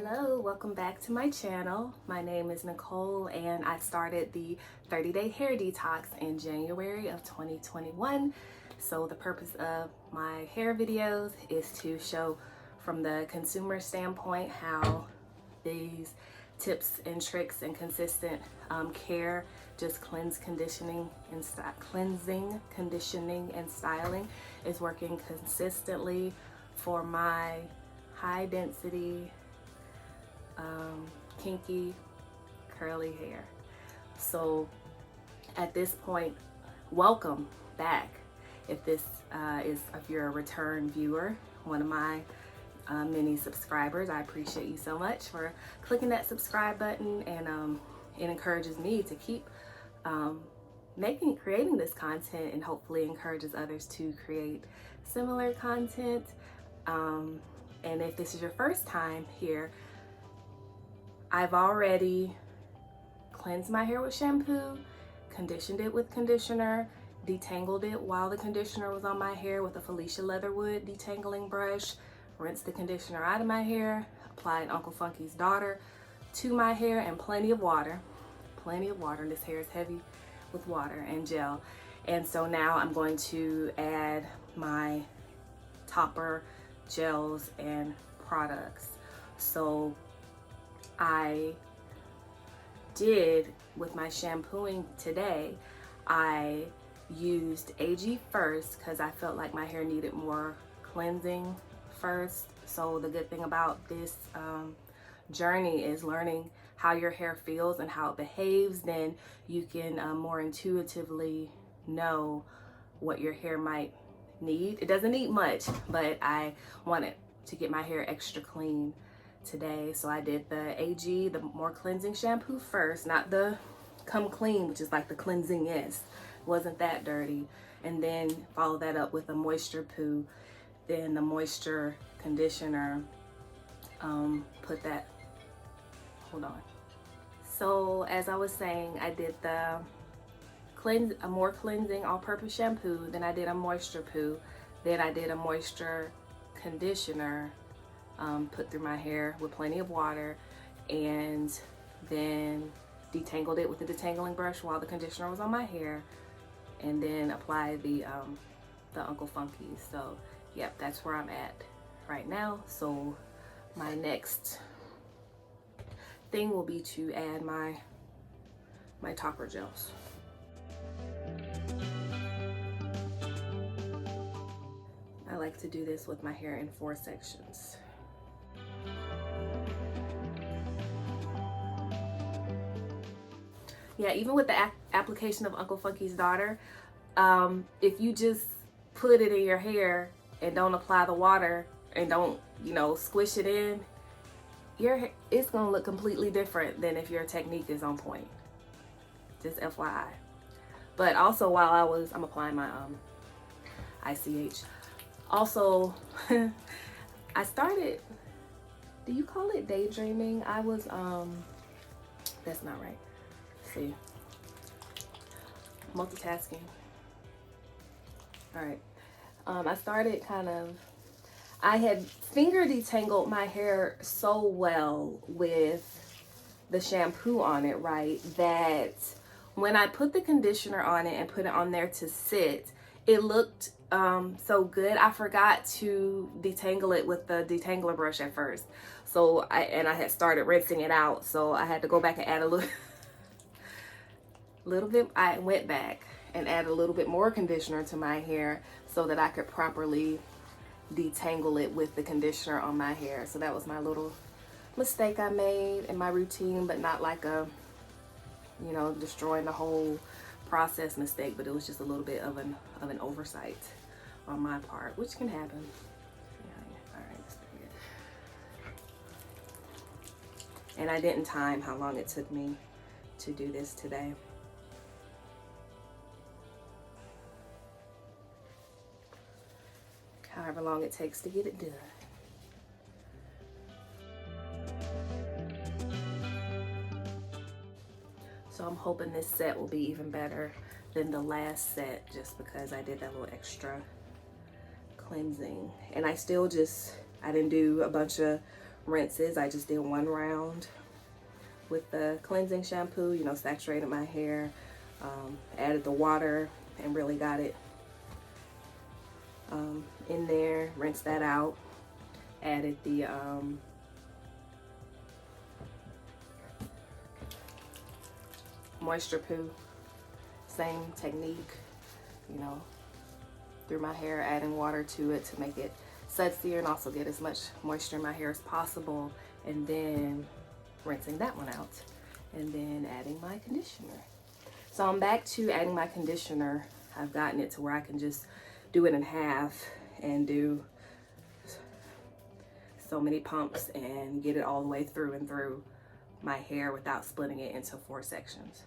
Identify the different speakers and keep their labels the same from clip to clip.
Speaker 1: Hello, welcome back to my channel. My name is Nicole and I started the 30-day hair detox in January of 2021. So the purpose of my hair videos is to show from the consumer standpoint how these tips and tricks and consistent care, just cleansing, conditioning, and styling is working consistently for my high density kinky curly hair. So at this point, welcome back. If you're a return viewer, one of my many subscribers, I appreciate you so much for clicking that subscribe button, and it encourages me to keep creating this content, and hopefully encourages others to create similar content. And if this is your first time here, I've already cleansed my hair with shampoo, conditioned it with conditioner, detangled it while the conditioner was on my hair with a Felicia Leatherwood detangling brush, rinsed the conditioner out of my hair, applied Uncle Funky's Daughter to my hair, and plenty of water. This hair is heavy with water and gel. And so now I'm going to add my topper, gels, and products. So I did, with my shampooing today, I used AG first because I felt like my hair needed more cleansing first. So the good thing about this journey is learning how your hair feels and how it behaves. Then you can more intuitively know what your hair might need. It doesn't need much, but I wanted to get my hair extra clean today, so I did the AG, the more cleansing shampoo first, not the Come Clean, which is like the cleansing is, wasn't that dirty, and then follow that up with a moisture poo, then the moisture conditioner. Put that, hold on. So as I was saying, I did the a more cleansing all-purpose shampoo, then I did a moisture poo, then I did a moisture conditioner, put through my hair with plenty of water, and then detangled it with the detangling brush while the conditioner was on my hair, and then applied the Uncle Funky. So yep, that's where I'm at right now. So my next thing will be to add my topper gels. I like to do this with my hair in 4 sections. Yeah, even with the application of Uncle Funky's Daughter, if you just put it in your hair and don't apply the water and don't, squish it in, it's gonna look completely different than if your technique is on point. Just FYI. But also, while I'm applying my ICH. Also, I started, do you call it daydreaming? I was, that's not right. See, multitasking. All right. I started I had finger detangled my hair so well with the shampoo on it, right, that when I put the conditioner on it and put it on there to sit, it looked so good. I forgot to detangle it with the detangler brush at first. So I had started rinsing it out, so I had to go back and add a little bit. I went back and added a little bit more conditioner to my hair so that I could properly detangle it with the conditioner on my hair. So that was my little mistake I made in my routine, but not like a, destroying the whole process mistake, but it was just a little bit of an oversight on my part, which can happen. Yeah, all right, that's pretty good. And I didn't time how long it took me to do this today. However long it takes to get it done. So I'm hoping this set will be even better than the last set, just because I did that little extra cleansing. And I didn't do a bunch of rinses. I just did one round with the cleansing shampoo, you know, saturated my hair, added the water and really got it in there, rinsed that out, added the moisture poo, same technique, you know, through my hair, adding water to it to make it sudsy and also get as much moisture in my hair as possible, and then rinsing that one out, and then adding my conditioner. So I'm back to adding my conditioner. I've gotten it to where I can just do it in half and do so many pumps and get it all the way through and through my hair without splitting it into 4 sections.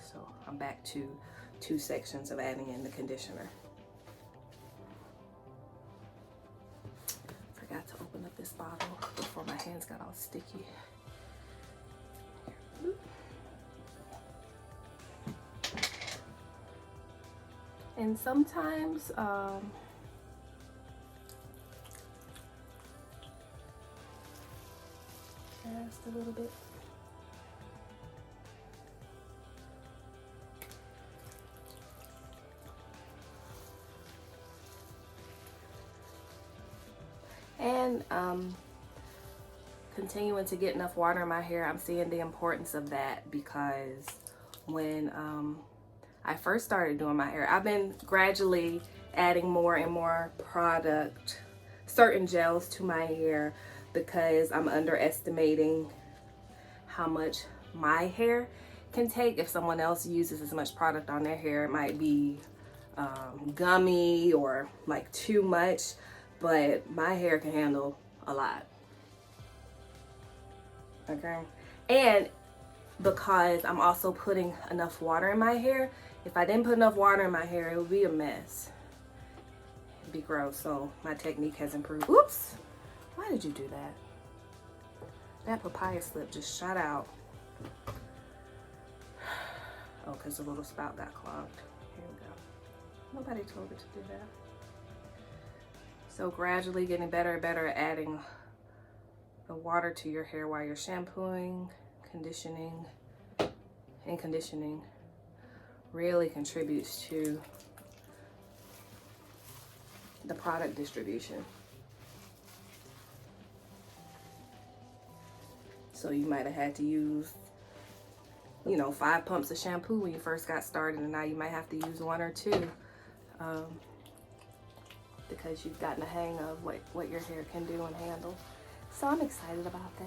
Speaker 1: So I'm back to 2 sections of adding in the conditioner. Forgot to open up this bottle before my hands got all sticky. And sometimes just a little bit. And continuing to get enough water in my hair. I'm seeing the importance of that because when I first started doing my hair, I've been gradually adding more and more product, certain gels to my hair, because I'm underestimating how much my hair can take. If someone else uses as much product on their hair, it might be gummy or like too much, but my hair can handle a lot. Okay, and because I'm also putting enough water in my hair. If I didn't put enough water in my hair, it would be a mess. It'd be gross. So my technique has improved. Oops! Why did you do that? That papaya slip just shot out. Oh, because the little spout got clogged. Here we go. Nobody told it to do that. So gradually getting better and better at adding the water to your hair while you're shampooing, conditioning, and conditioning really contributes to the product distribution. So you might have had to use, you know, 5 pumps of shampoo when you first got started, and now you might have to use 1 or 2 because you've gotten a hang of what your hair can do and handle. So I'm excited about that.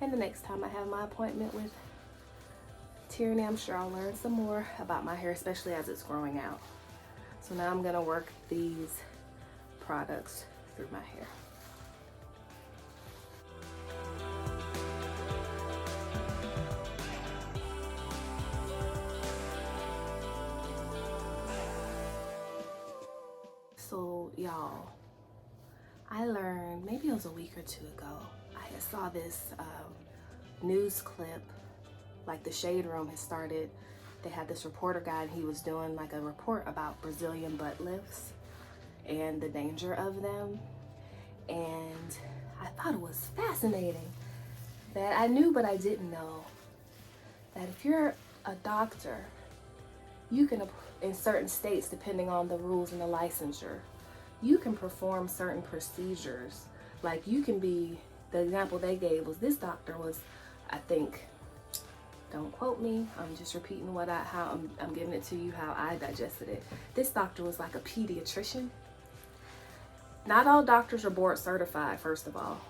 Speaker 1: And the next time I have my appointment with Tierrany, I'm sure I'll learn some more about my hair, especially as it's growing out. So now I'm gonna work these products through my hair. So y'all, I learned, maybe it was a week or 2 ago, I saw this news clip, like the Shade Room has started. They had this reporter guy, and he was doing like a report about Brazilian butt lifts and the danger of them. And I thought it was fascinating that I knew, but I didn't know, that if you're a doctor, you can, in certain states, depending on the rules and the licensure, you can perform certain procedures. Like you can be, the example they gave was, this doctor was, I think, don't quote me, I'm just repeating how I'm giving it to you, how I digested it. This doctor was like a pediatrician. Not all doctors are board certified, first of all.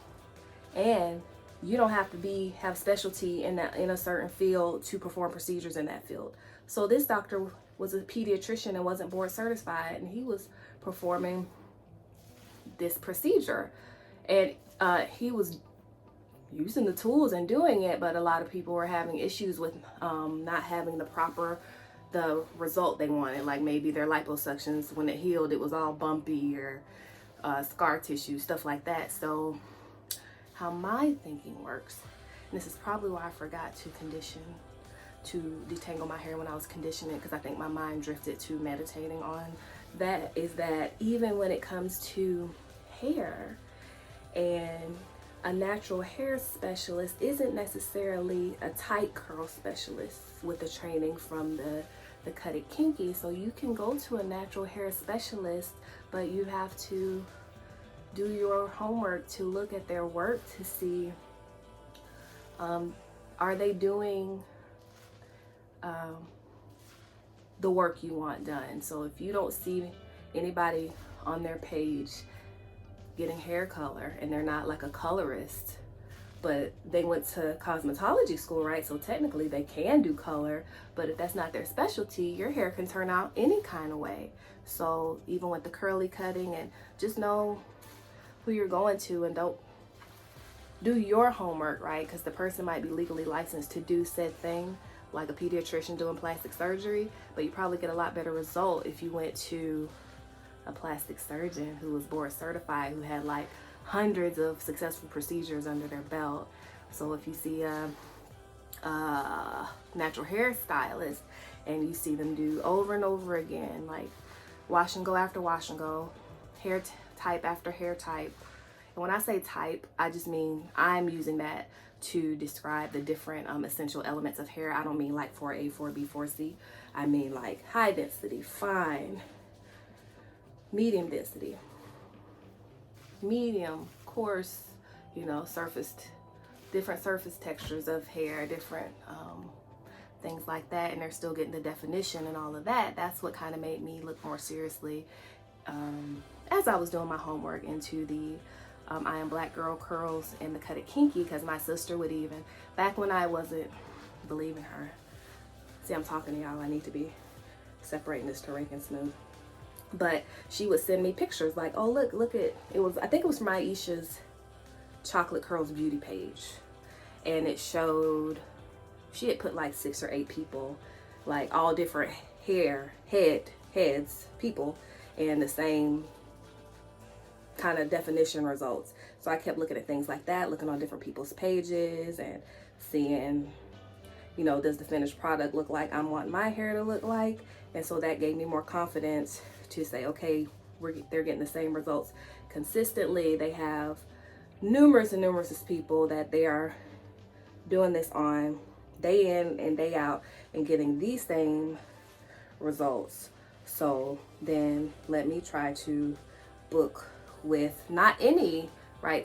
Speaker 1: And you don't have to have specialty in a certain field to perform procedures in that field. So this doctor was a pediatrician and wasn't board certified, and he was performing this procedure. And he was using the tools and doing it, but a lot of people were having issues with not having the result they wanted. Like maybe their liposuctions, when it healed, it was all bumpy or scar tissue, stuff like that. So how my thinking works, and this is probably why I forgot to condition to detangle my hair when I was conditioning, because I think my mind drifted to meditating on that, is that even when it comes to hair, and a natural hair specialist isn't necessarily a tight curl specialist with the training from the Cut It Kinky. So you can go to a natural hair specialist, but you have to do your homework to look at their work to see, are they doing the work you want done. So if you don't see anybody on their page getting hair color, and they're not like a colorist, but they went to cosmetology school, right? So technically they can do color, but if that's not their specialty, your hair can turn out any kind of way. So even with the curly cutting, and just know who you're going to, and don't do your homework, right? Because the person might be legally licensed to do said thing, like a pediatrician doing plastic surgery, but you probably get a lot better result if you went to a plastic surgeon who was board certified, who had like hundreds of successful procedures under their belt. So if you see a natural hair stylist and you see them do over and over again, like wash and go after wash and go, hair type after hair type. And when I say type, I just mean I'm using that to describe the different essential elements of hair. I don't mean like 4A, 4B, 4C. I mean like high density, fine, medium density, medium, coarse, you know, surfaced, different surface textures of hair, different things like that. And they're still getting the definition and all of that. That's what kind of made me look more seriously as I was doing my homework into the I Am Black Girl curls and the Cut It Kinky, because my sister would even, back when I wasn't believing her, see, I'm talking to y'all, I need to be separating this to rake and smooth, but she would send me pictures like, oh look at, it was, I think it was from Aisha's Chocolate Curls beauty page, and it showed, she had put like 6 or 8 people, like all different heads, people, and the same kind of definition results. So I kept looking at things like that, looking on different people's pages and seeing, you know, does the finished product look like I'm wanting my hair to look like? And so that gave me more confidence to say, okay, they're getting the same results consistently. They have numerous and numerous people that they are doing this on day in and day out and getting these same results. So then let me try to book with not any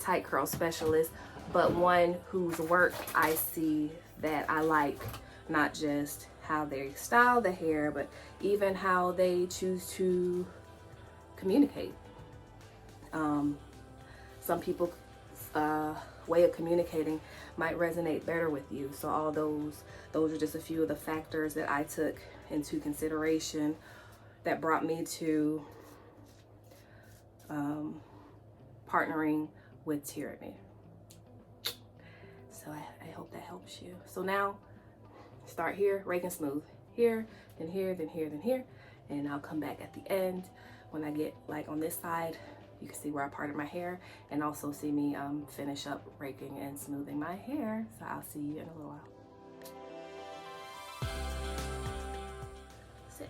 Speaker 1: tight curl specialist, but one whose work I see that I like, not just how they style the hair, but even how they choose to communicate. Some people's way of communicating might resonate better with you. So all those are just a few of the factors that I took into consideration that brought me to partnering with Tierrany. So I hope that helps you. So now start here, rake and smooth, here, then here, then here, then here, and I'll come back at the end when I get like on this side. You can see where I parted my hair, and also see me finish up raking and smoothing my hair. So I'll see you in a little while.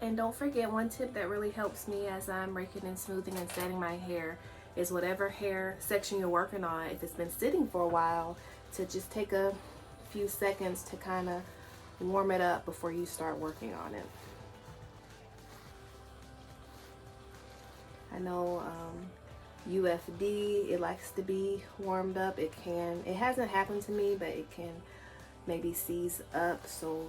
Speaker 1: And don't forget, one tip that really helps me as I'm raking and smoothing and setting my hair is whatever hair section you're working on, if it's been sitting for a while, to just take a few seconds to kind of warm it up before you start working on it. I know UFD, it likes to be warmed up. It hasn't happened to me, but it can maybe seize up. So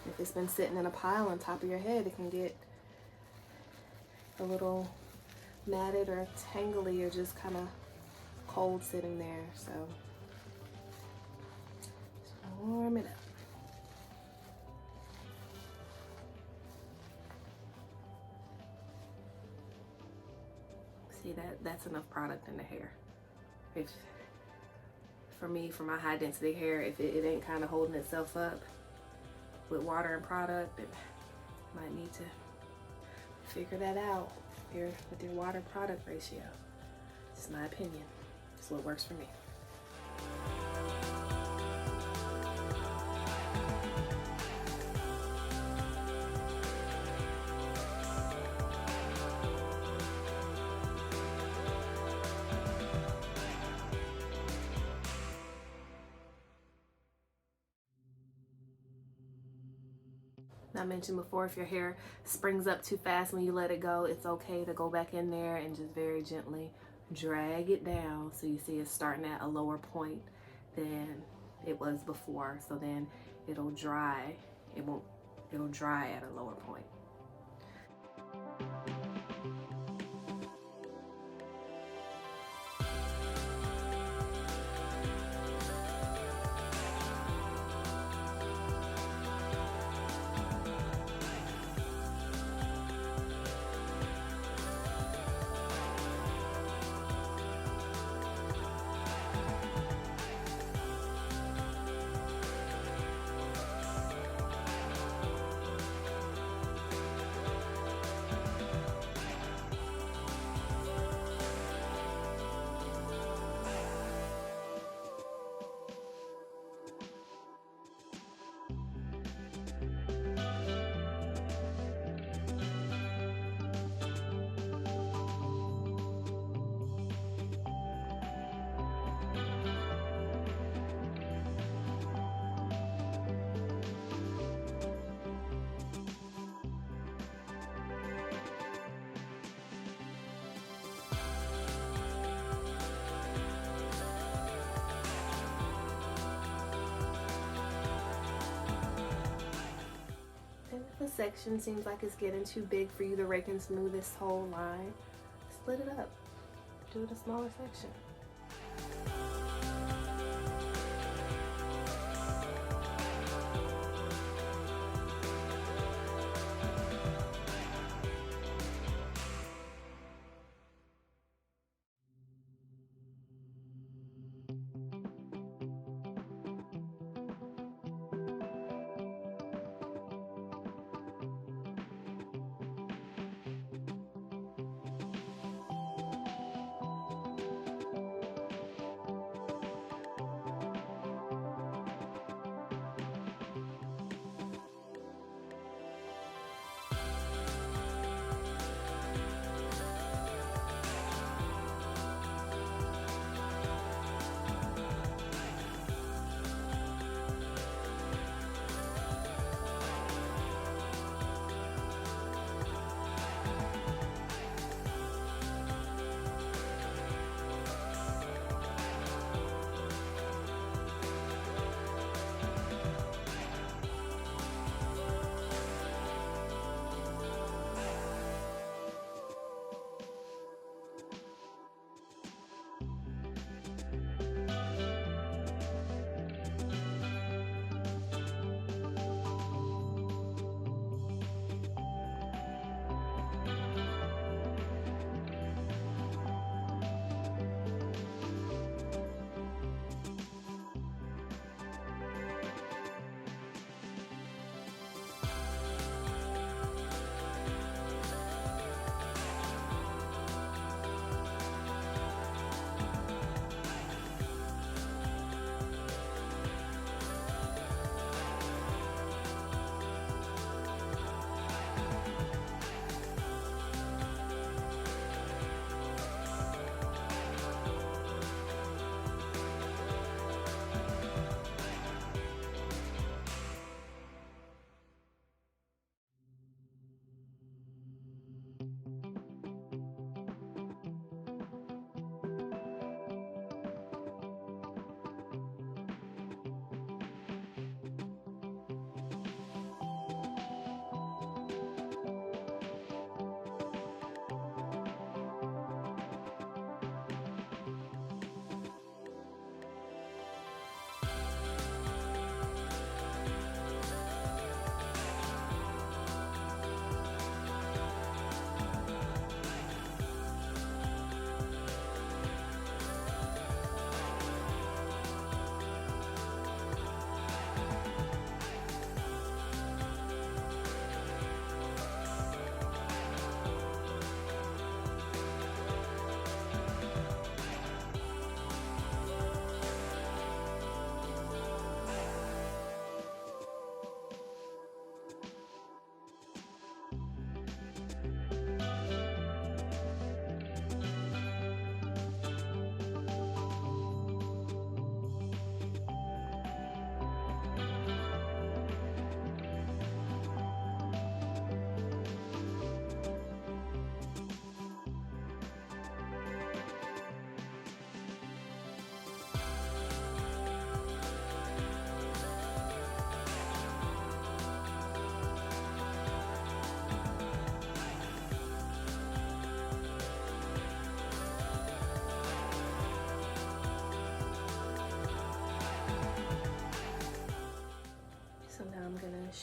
Speaker 1: if it's been sitting in a pile on top of your head, it can get a little matted or tangly or just kind of cold sitting there. So warm it up. See, that's enough product in the hair. If for me, for my high density hair, if it ain't kind of holding itself up with water and product, it might need to figure that out with your water product ratio. It's my opinion. It's what works for me. I mentioned before, if your hair springs up too fast when you let it go, it's okay to go back in there and just very gently drag it down so you see it's starting at a lower point than it was before. So then it'll dry. It'll dry at a lower point. And if a section seems like it's getting too big for you to rake and smooth this whole line, split it up. Do it a smaller section.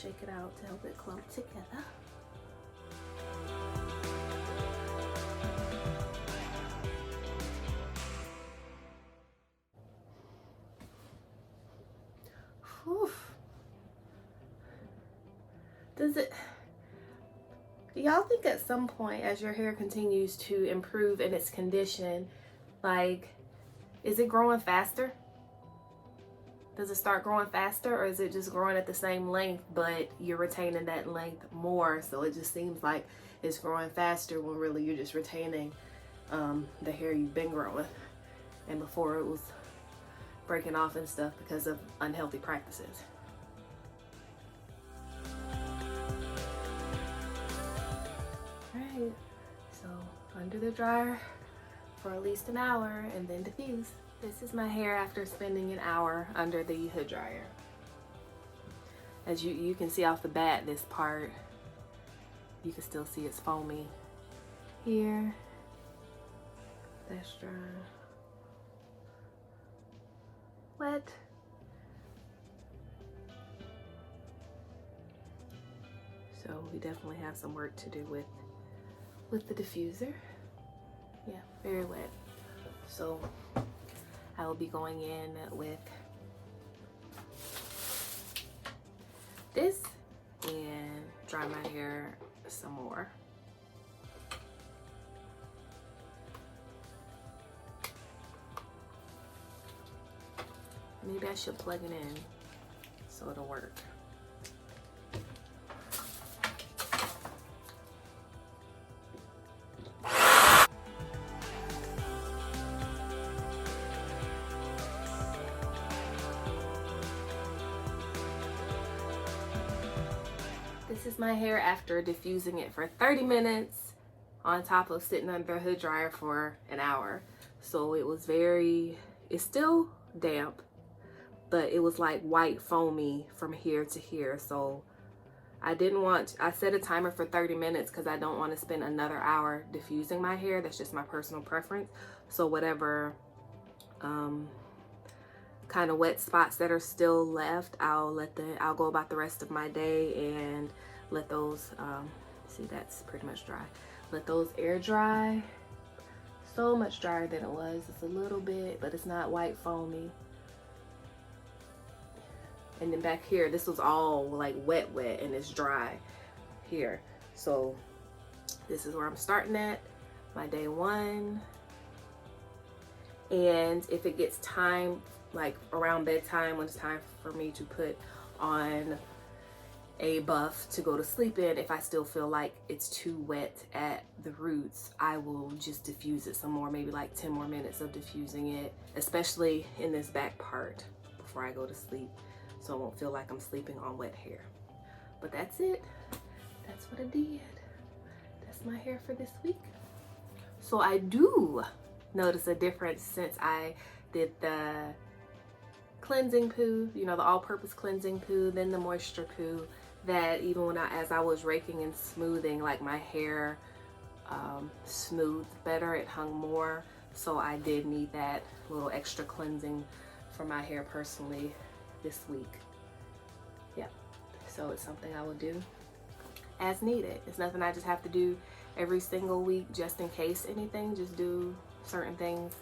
Speaker 1: shake it out to help it clump together. Whew. Do y'all think at some point as your hair continues to improve in its condition, like, is it growing faster? Does it start growing faster, or is it just growing at the same length, but you're retaining that length more? So it just seems like it's growing faster when really you're just retaining the hair you've been growing. And before it was breaking off and stuff because of unhealthy practices. Alright, so under the dryer for at least an hour and then diffuse. This is my hair after spending an hour under the hood dryer. As you can see off the bat, this part, you can still see it's foamy here. That's dry. Wet. So we definitely have some work to do with the diffuser. Yeah, very wet. So I will be going in with this and dry my hair some more. Maybe I should plug it in so it'll work. This is my hair after diffusing it for 30 minutes on top of sitting under a hood dryer for an hour. So it was it's still damp, but it was like white foamy from here to here. So I set a timer for 30 minutes because I don't want to spend another hour diffusing my hair. That's just my personal preference. So whatever kind of wet spots that are still left, I'll go about the rest of my day and let those, see, that's pretty much dry. Let those air dry. So much drier than it was. It's a little bit, but it's not white foamy. And then back here, this was all like wet and it's dry here. So this is where I'm starting at, my day one. And if it gets time, like around bedtime, when it's time for me to put on a buff to go to sleep in, if I still feel like it's too wet at the roots, I will just diffuse it some more, maybe like 10 more minutes of diffusing it, especially in this back part before I go to sleep, so I won't feel like I'm sleeping on wet hair. But that's it. That's what I did. That's my hair for this week. So I do notice a difference since I did the cleansing poo, you know, the all-purpose cleansing poo, then the moisture poo, that even as I was raking and smoothing, like my hair smoothed better, it hung more. So I did need that little extra cleansing for my hair personally this week. Yeah, so it's something I will do as needed. It's nothing I just have to do every single week just in case anything. Just do certain things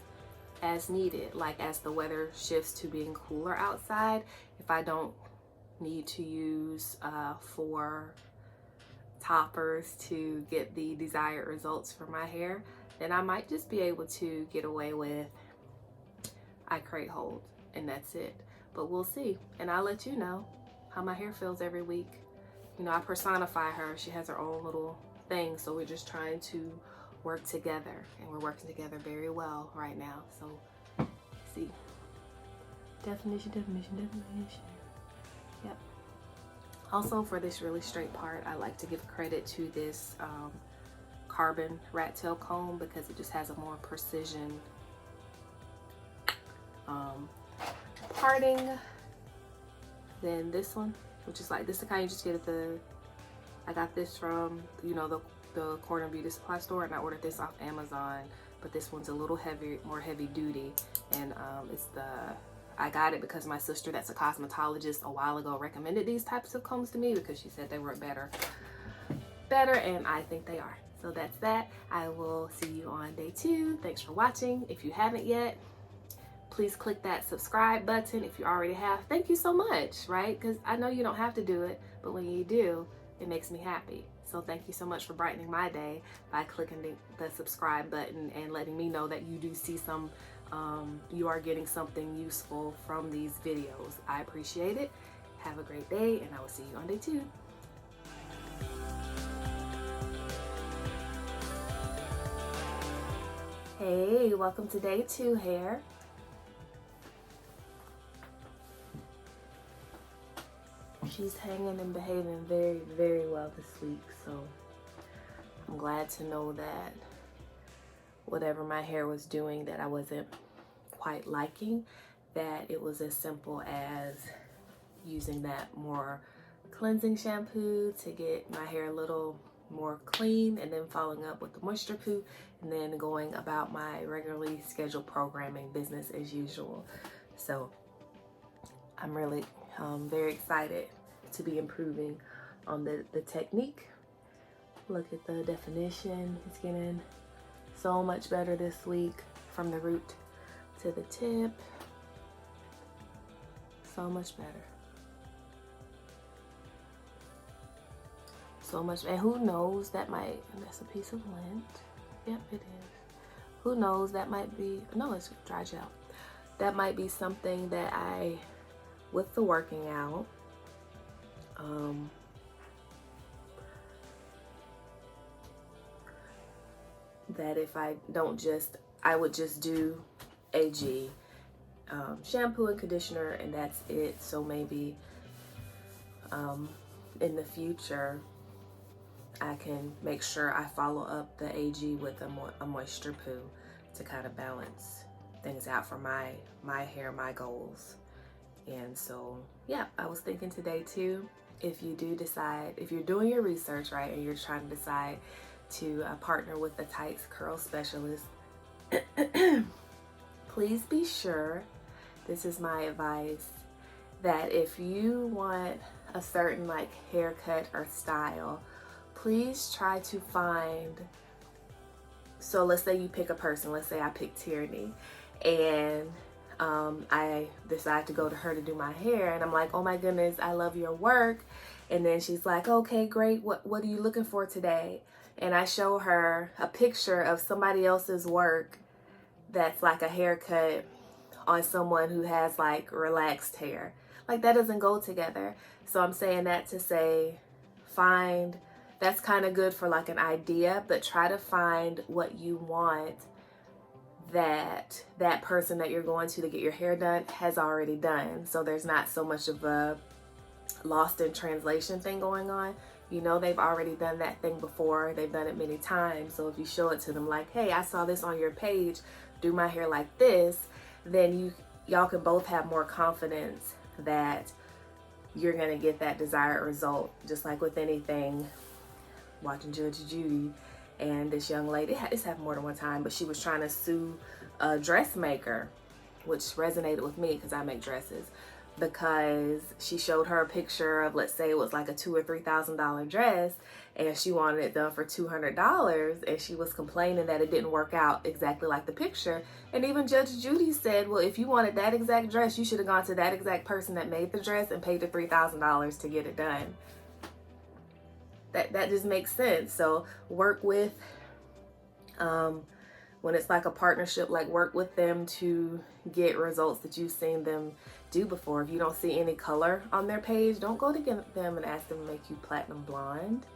Speaker 1: as needed, like as the weather shifts to being cooler outside. If I don't need to use 4 toppers to get the desired results for my hair, then I might just be able to get away with I crate hold, and that's it. But we'll see, and I'll let you know how my hair feels every week. You know, I personify her. She has her own little thing, so we're just trying to work together, and we're working together very well right now. So see, definition. Yep. Also, for this really straight part, I like to give credit to this carbon rat tail comb because it just has a more precision parting than this one, which is like this is the kind you just get at I got this from, you know, the corner beauty supply store, and I ordered this off Amazon, but this one's a little heavy, more heavy duty, and it's the I got it because my sister that's a cosmetologist a while ago recommended these types of combs to me because she said they were better, and I think they are. So that's that. I will see you on day 2. Thanks for watching. If you haven't yet, please click that subscribe button. If you already have, thank you so much, right? Because I know you don't have to do it, but when you do, it makes me happy. So thank you so much for brightening my day by clicking the subscribe button and letting me know that you do see some, you are getting something useful from these videos. I appreciate it. Have a great day, and I will see you on day 2. Hey, welcome to day 2 hair. She's hanging and behaving very, very well this week, so I'm glad to know that whatever my hair was doing that I wasn't quite liking, that it was as simple as using that more cleansing shampoo to get my hair a little more clean, and then following up with the moisture poo, and then going about my regularly scheduled programming, business as usual. So I'm really very excited to be improving on the technique. Look at the definition. It's getting so much better this week from the root to the tip. So much better. So much. And who knows, that might, and that's a piece of lint. Yep, it is. Who knows, that might be, no, it's dry gel. That might be something that with the working out, that if I would just do AG, shampoo and conditioner, and that's it. So maybe in the future, I can make sure I follow up the AG with a moisture poo to kind of balance things out for my hair, my goals. And so, yeah, I was thinking today too, if you do decide, if you're doing your research, right, and you're trying to decide to partner with the tights curl specialist, please be sure, this is my advice, that if you want a certain like haircut or style, please try to find, so let's say you pick a person, let's say I pick Tierrany, and I decide to go to her to do my hair, and I'm like, oh my goodness, I love your work. And then she's like, okay, great, what are you looking for today? And I show her a picture of somebody else's work that's like a haircut on someone who has like relaxed hair. Like, that doesn't go together. So I'm saying that to say, that's kind of good for like an idea, but try to find what you want that person that you're going to get your hair done has already done. So there's not so much of a lost in translation thing going on. You know, they've already done that thing before. They've done it many times. So if you show it to them like, hey, I saw this on your page, do my hair like this, then y'all can both have more confidence that you're gonna get that desired result. Just like with anything, watching Judge Judy, and this young lady, it's happened more than one time, but she was trying to sue a dressmaker, which resonated with me because I make dresses, because she showed her a picture of, let's say it was like a $2,000 or $3,000 dress, and she wanted it done for $200, and she was complaining that it didn't work out exactly like the picture. And even Judge Judy said, well, if you wanted that exact dress, you should have gone to that exact person that made the dress and paid the $3,000 to get it done. That just makes sense. So work with, when it's like a partnership, like work with them to get results that you've seen them do before. If you don't see any color on their page, don't go to them and ask them to make you platinum blonde.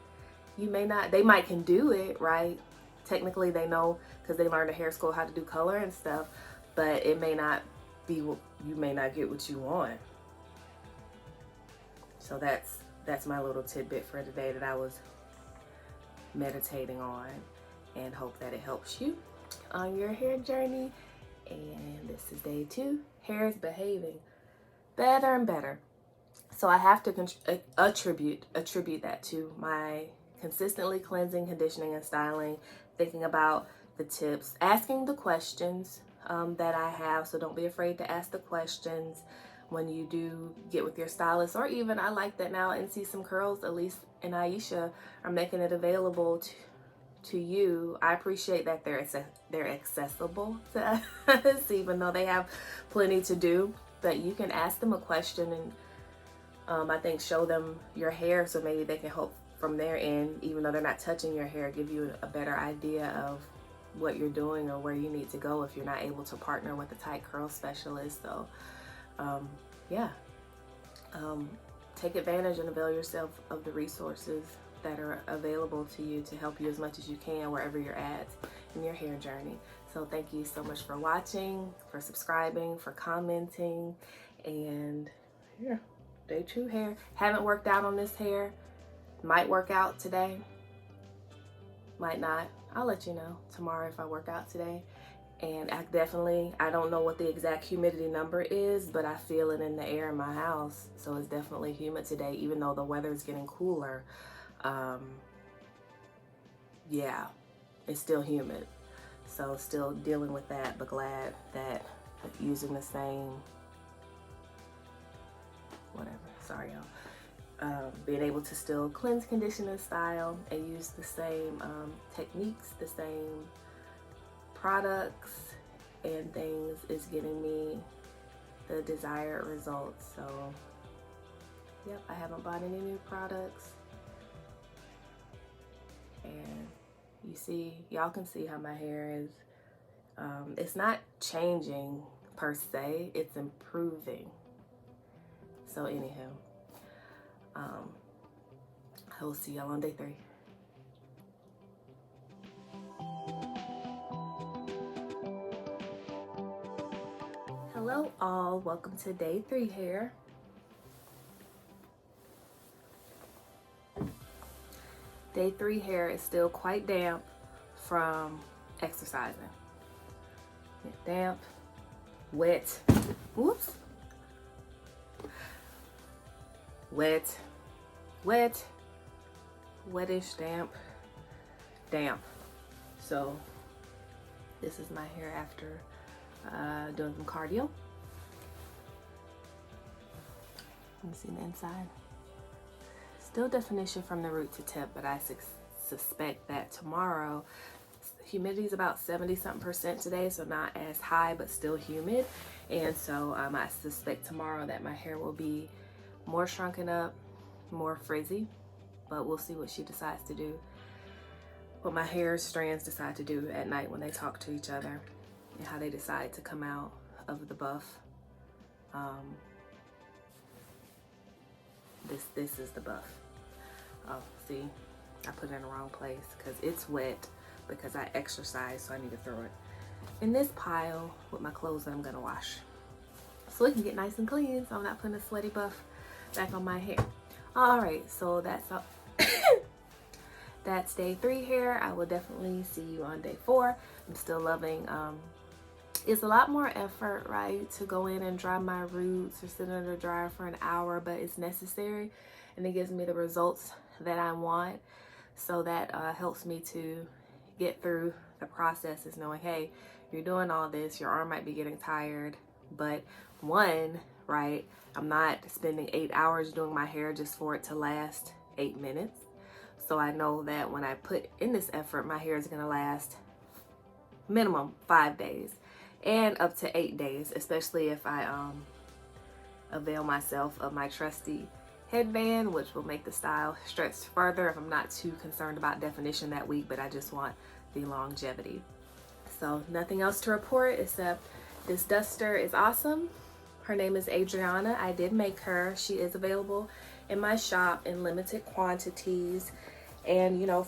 Speaker 1: You may not, they might can do it, right? Technically they know because they learned at hair school how to do color and stuff, but it may not be, you may not get what you want. So that's my little tidbit for today that I was meditating on, and hope that it helps you on your hair journey. And this is day 2. Hair is behaving better and better. So I have to attribute that to my consistently cleansing, conditioning, and styling, thinking about the tips, asking the questions that I have, so don't be afraid to ask the questions when you do get with your stylist. Or even, I like that now NC Some Curls, Elise and Aisha, are making it available to you. I appreciate that they're accessible to us, even though they have plenty to do. But you can ask them a question and I think show them your hair, so maybe they can help from their end, even though they're not touching your hair, give you a better idea of what you're doing or where you need to go if you're not able to partner with a tight curl specialist. So yeah, take advantage and avail yourself of the resources that are available to you to help you as much as you can wherever you're at in your hair journey. So thank you so much for watching, for subscribing, for commenting, and yeah, day 2 hair. Haven't worked out on this hair. Might work out today, might not. I'll let you know tomorrow if I work out today. And I don't know what the exact humidity number is, but I feel it in the air in my house. So it's definitely humid today, even though the weather is getting cooler. Yeah, it's still humid. So still dealing with that, but glad that using the same, whatever, sorry y'all. Being able to still cleanse, condition, and style and use the same techniques, the same products and things is getting me the desired results. So yep, I haven't bought any new products. And you see, y'all can see how my hair is. It's not changing per se, it's improving. So anywho, I will see y'all on day 3. Hello all, welcome to day 3 hair. Day 3 hair is still quite damp from exercising. Damp, wet, whoops. Wet, wettish, damp. So this is my hair after doing some cardio. You can see the inside. Still definition from the root to tip, but I suspect that tomorrow, humidity is about 70-something% today, so not as high, but still humid. And so I suspect tomorrow that my hair will be more shrunken up, more frizzy, but we'll see what she decides to do, what my hair strands decide to do at night when they talk to each other, and how they decide to come out of the buff. This is the buff. Oh, see, I put it in the wrong place because it's wet because I exercise, so I need to throw it in this pile with my clothes that I'm gonna wash, so it can get nice and clean, so I'm not putting a sweaty buff back on my hair. All right, so that's all. That's day 3 hair. I will definitely see you on day 4. I'm still loving, it's a lot more effort, right, to go in and dry my roots or sit under the dryer for an hour, but it's necessary and it gives me the results that I want. So that helps me to get through the process, is knowing, hey, you're doing all this, your arm might be getting tired, but one, right, I'm not spending 8 hours doing my hair just for it to last 8 minutes. So I know that when I put in this effort, my hair is gonna last minimum 5 days and up to 8 days, especially if I avail myself of my trusty headband, which will make the style stretch further if I'm not too concerned about definition that week, but I just want the longevity. So nothing else to report except this duster is awesome. Her name is Adriana. I did make her. She is available in my shop in limited quantities. And you know,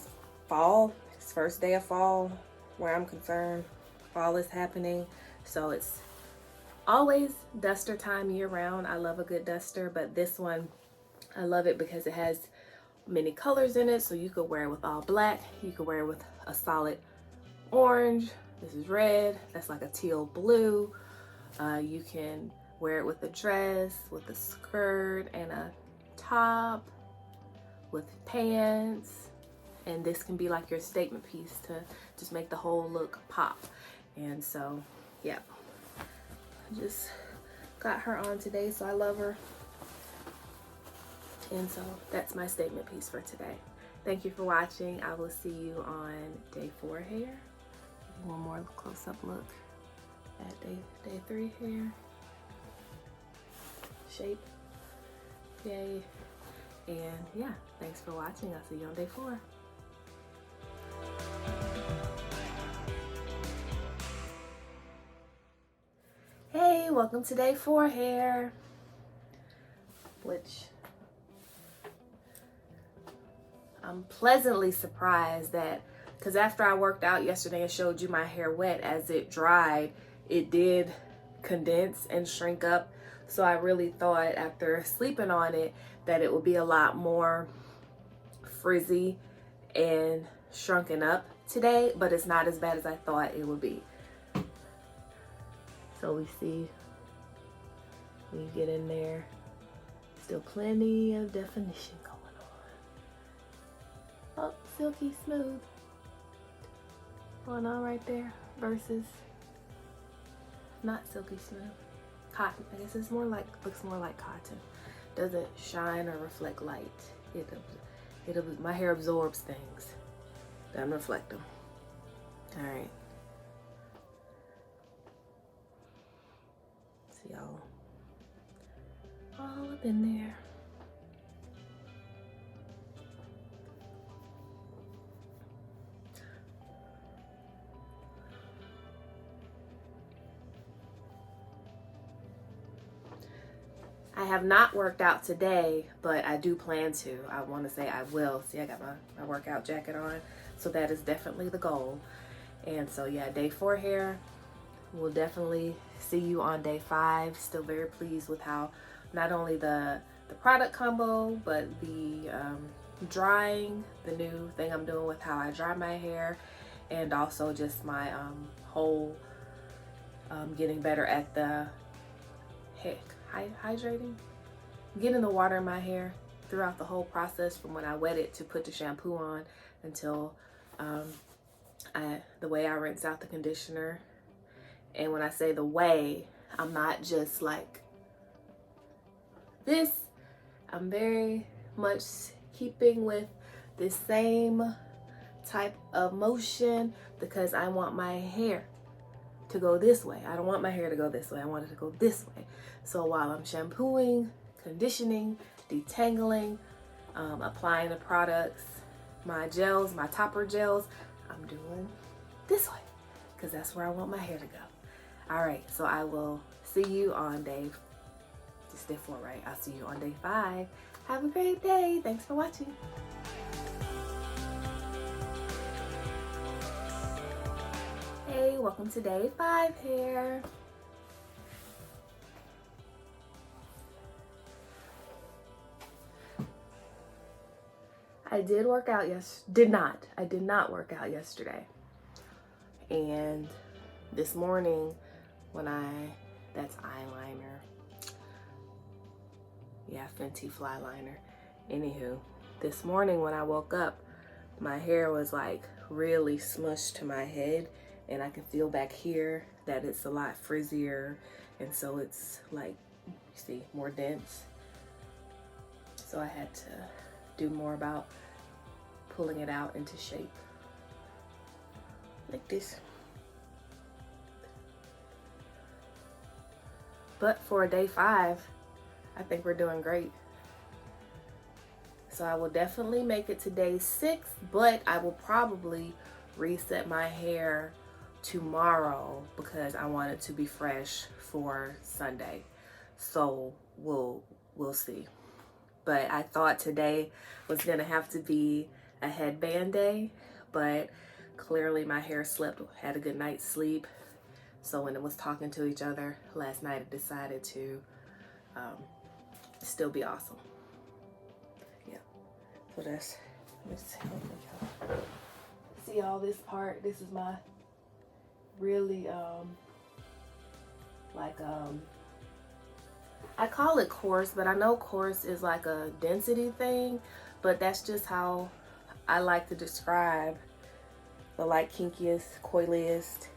Speaker 1: fall, it's first day of fall where I'm concerned. Fall is happening. So it's always duster time year round. I love a good duster, but this one, I love it because it has many colors in it. So you could wear it with all black. You could wear it with a solid orange. This is red. That's like a teal blue. You can wear it with a dress, with a skirt and a top, with pants. And this can be like your statement piece to just make the whole look pop. And so yeah, I just got her on today, so I love her. And so that's my statement piece for today. Thank you for watching. I will see you on day 4 hair. One more close-up look at day 3 hair. Shape. Yay. And yeah, thanks for watching. I'll see you on day 4. Hey, welcome to day 4 hair. Which I'm pleasantly surprised that, because after I worked out yesterday and showed you my hair wet, as it dried, it did condense and shrink up. So I really thought after sleeping on it that it would be a lot more frizzy and shrunken up today, but it's not as bad as I thought it would be. So we see when you get in there, still plenty of definition going on. Oh, silky smooth going on right there versus not silky smooth. Cotton, I guess it's more like, looks more like cotton. Doesn't shine or reflect light. My hair absorbs things, doesn't reflect them. All right. See y'all all up in there. I have not worked out today, but I do plan to. I want to say I will. See, I got my workout jacket on, so that is definitely the goal. And so yeah, day 4 hair. We'll definitely see you on day 5. Still very pleased with how not only the product combo, but the drying, the new thing I'm doing with how I dry my hair, and also just my whole getting better at the hydrating, getting the water in my hair throughout the whole process, from when I wet it to put the shampoo on until the way I rinse out the conditioner. And when I say the way, I'm not just like this. I'm very much keeping with the same type of motion because I want my hair to go this way. I don't want my hair to go this way. I want it to go this way. So while I'm shampooing, conditioning, detangling, applying the products, my gels, my topper gels, I'm doing this way because that's where I want my hair to go. All right, so I will see you on day 4, right? I'll see you on day 5. Have a great day. Thanks for watching. Hey, welcome to day 5 hair. I did work out I did not work out yesterday. And this morning when that's eyeliner. Yeah, Fenty Fly Liner. Anywho, this morning when I woke up, my hair was like really smushed to my head, and I can feel back here that it's a lot frizzier, and so it's like, you see, more dense. So I had to do more about pulling it out into shape like this. But for day 5, I think we're doing great. So I will definitely make it to day 6, but I will probably reset my hair tomorrow because I want it to be fresh for Sunday. So we'll see. But I thought today was gonna have to be a headband day, but clearly my hair slept, had a good night's sleep. So when it was talking to each other last night, it decided to still be awesome. Yeah. So that's, let's see all this part. This is my really I call it coarse, but I know coarse is like a density thing, but that's just how I like to describe the like kinkiest, coiliest,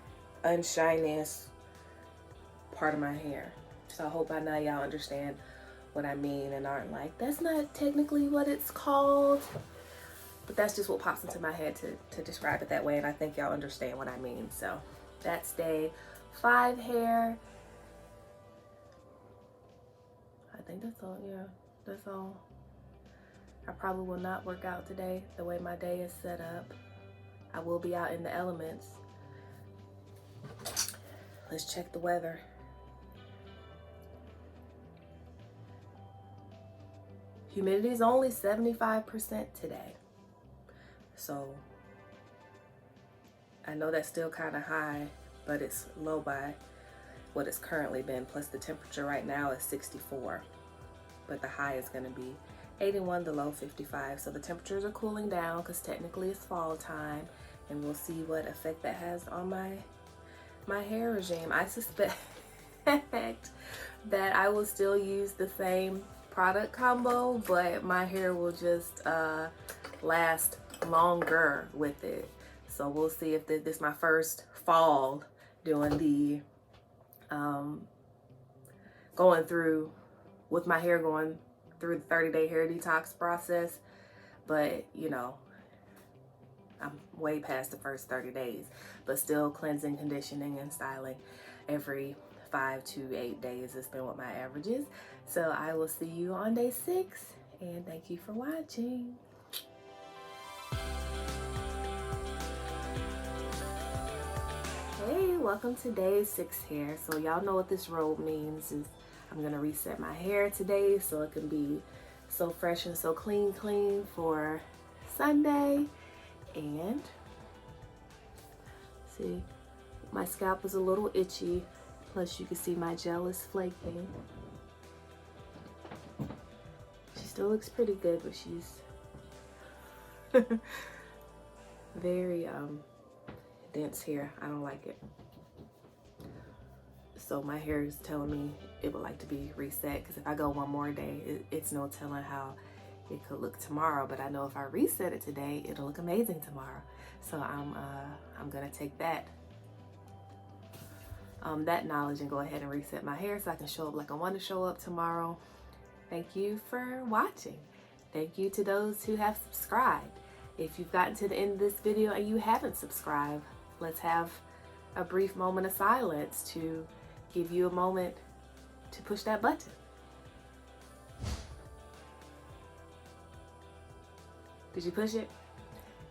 Speaker 1: unshiniest part of my hair. So I hope by now y'all understand what I mean and aren't like, that's not technically what it's called. But that's just what pops into my head to describe it that way, and I think y'all understand what I mean. So that's day 5 hair. I think that's all, yeah, that's all. I probably will not work out today the way my day is set up. I will be out in the elements. Let's check the weather. Humidity is only 75% today. So I know that's still kind of high, but it's low by what it's currently been. Plus the temperature right now is 64, but the high is going to be 81, the low 55. So the temperatures are cooling down because technically it's fall time, and we'll see what effect that has on my hair regime. I suspect that I will still use the same product combo, but my hair will just last longer with it. So we'll see if this is my first fall doing the going through with my hair going through the 30-day hair detox process. But you know, I'm way past the first 30 days, but still cleansing, conditioning, and styling every 5 to 8 days has been what my average is. So I will see you on day 6, and thank you for watching. Hey, welcome to day 6 here. So y'all know what this robe means is I'm gonna reset my hair today so it can be so fresh and so clean for Sunday. And see, my scalp is a little itchy, plus you can see my gel is flaking. She still looks pretty good, but she's very dense hair. I don't like it. So my hair is telling me it would like to be reset, because if I go one more day, it's no telling how it could look tomorrow. But I know if I reset it today, it'll look amazing tomorrow. So I'm gonna take that knowledge and go ahead and reset my hair so I can show up like I want to show up tomorrow. Thank you for watching. Thank you to those who have subscribed. If you've gotten to the end of this video and you haven't subscribed, let's have a brief moment of silence to give you a moment to push that button. Did you push it?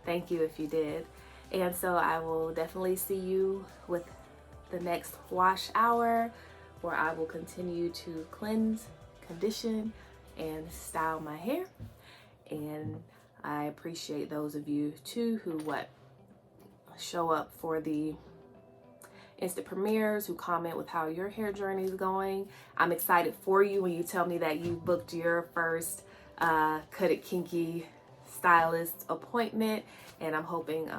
Speaker 1: Thank you if you did. And so I will definitely see you with the next wash hour, where I will continue to cleanse, condition, and style my hair. And I appreciate those of you too who show up for the instant premieres, who comment with how your hair journey is going. I'm excited for you when you tell me that you booked your first Cut It Kinky stylist appointment, and I'm hoping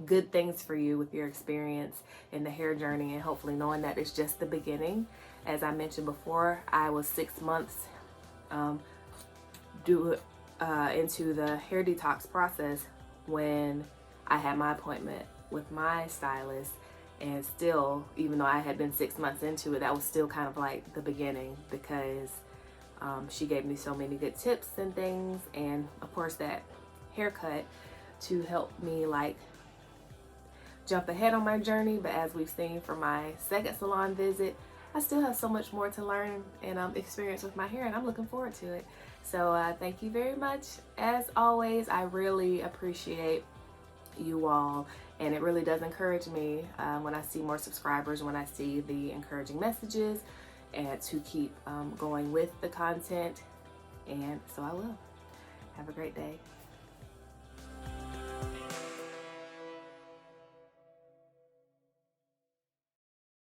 Speaker 1: good things for you with your experience in the hair journey, and hopefully knowing that it's just the beginning. As I mentioned before, I was 6 months into the hair detox process when I had my appointment with my stylist, and still, even though I had been 6 months into it, that was still kind of like the beginning, because she gave me so many good tips and things, and of course that haircut to help me like jump ahead on my journey. But as we've seen from my second salon visit, I still have so much more to learn and experience with my hair, and I'm looking forward to it. So thank you very much. As always, I really appreciate you all, and it really does encourage me when I see more subscribers, when I see the encouraging messages, and to keep going with the content. And so I will. Have a great day.